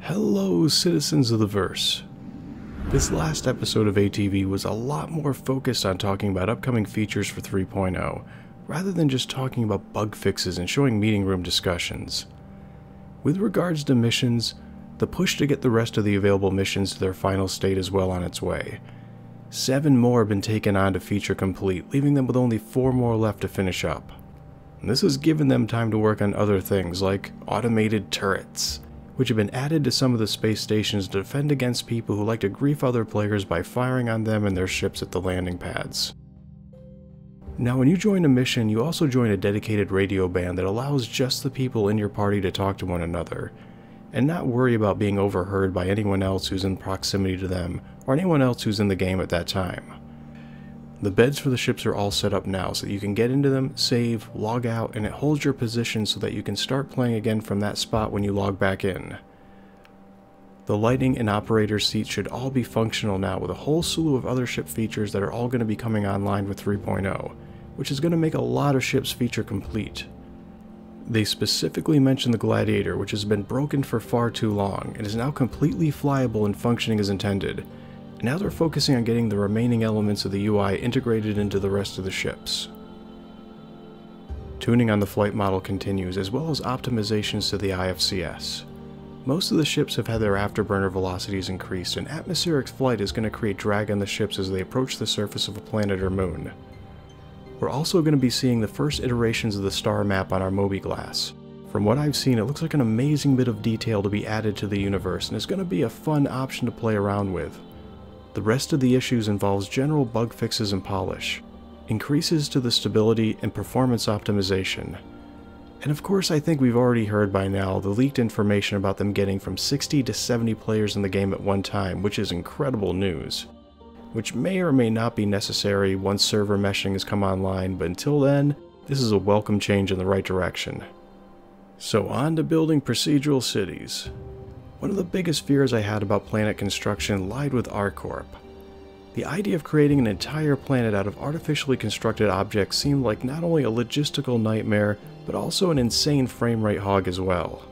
Hello, citizens of the verse. This last episode of ATV was a lot more focused on talking about upcoming features for 3.0, rather than just talking about bug fixes and showing meeting room discussions. With regards to missions, the push to get the rest of the available missions to their final state is well on its way. 7 more have been taken on to feature complete, leaving them with only 4 more left to finish up. And this has given them time to work on other things like automated turrets, which have been added to some of the space stations to defend against people who like to grief other players by firing on them and their ships at the landing pads. Now when you join a mission, you also join a dedicated radio band that allows just the people in your party to talk to one another, and not worry about being overheard by anyone else who's in proximity to them, or anyone else who's in the game at that time. The beds for the ships are all set up now so that you can get into them, save, log out, and it holds your position so that you can start playing again from that spot when you log back in. The lighting and operator seats should all be functional now, with a whole slew of other ship features that are all going to be coming online with 3.0, which is going to make a lot of ships feature complete. They specifically mention the Gladiator, which has been broken for far too long, and is now completely flyable and functioning as intended. Now they're focusing on getting the remaining elements of the UI integrated into the rest of the ships. Tuning on the flight model continues, as well as optimizations to the IFCS. Most of the ships have had their afterburner velocities increased, and atmospheric flight is going to create drag on the ships as they approach the surface of a planet or moon. We're also going to be seeing the first iterations of the star map on our Mobi-Glass. From what I've seen, it looks like an amazing bit of detail to be added to the universe, and it's going to be a fun option to play around with. The rest of the issues involves general bug fixes and polish, increases to the stability and performance optimization. And of course, I think we've already heard by now the leaked information about them getting from 60 to 70 players in the game at one time, which is incredible news. Which may or may not be necessary once server meshing has come online, but until then, this is a welcome change in the right direction. So on to building procedural cities. One of the biggest fears I had about planet construction lied with ArcCorp. The idea of creating an entire planet out of artificially constructed objects seemed like not only a logistical nightmare, but also an insane frame rate hog as well.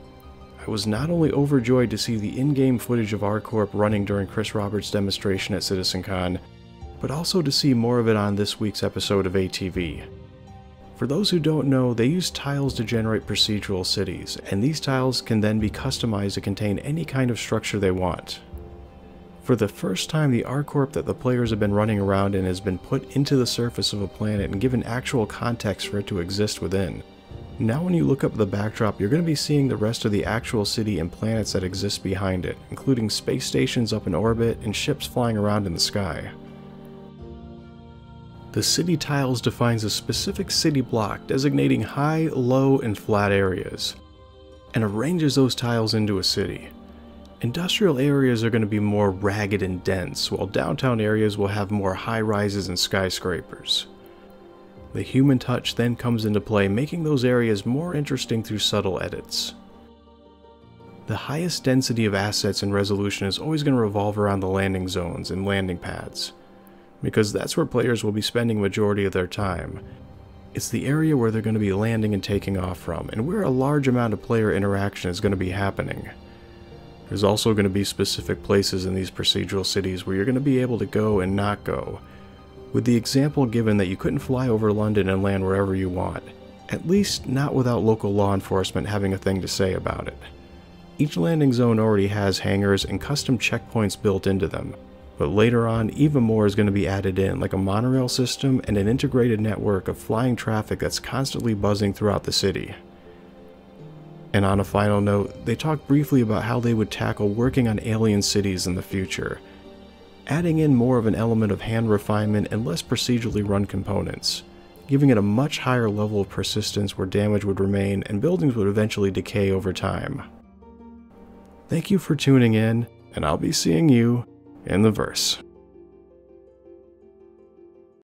I was not only overjoyed to see the in-game footage of ArcCorp running during Chris Roberts' demonstration at CitizenCon, but also to see more of it on this week's episode of ATV. For those who don't know, they use tiles to generate procedural cities, and these tiles can then be customized to contain any kind of structure they want. For the first time, the ArcCorp that the players have been running around in has been put into the surface of a planet and given actual context for it to exist within. Now when you look up the backdrop, you're going to be seeing the rest of the actual city and planets that exist behind it, including space stations up in orbit and ships flying around in the sky. The city tiles defines a specific city block designating high, low, and flat areas, and arranges those tiles into a city. Industrial areas are going to be more ragged and dense, while downtown areas will have more high-rises and skyscrapers. The human touch then comes into play, making those areas more interesting through subtle edits. The highest density of assets and resolution is always going to revolve around the landing zones and landing pads, because that's where players will be spending a majority of their time. It's the area where they're going to be landing and taking off from, and where a large amount of player interaction is going to be happening. There's also going to be specific places in these procedural cities where you're going to be able to go and not go, with the example given that you couldn't fly over London and land wherever you want, at least not without local law enforcement having a thing to say about it. Each landing zone already has hangars and custom checkpoints built into them, but later on even more is going to be added in, like a monorail system and an integrated network of flying traffic that's constantly buzzing throughout the city. And on a final note, they talked briefly about how they would tackle working on alien cities in the future, adding in more of an element of hand refinement and less procedurally run components, giving it a much higher level of persistence where damage would remain and buildings would eventually decay over time. Thank you for tuning in, and I'll be seeing you in the verse.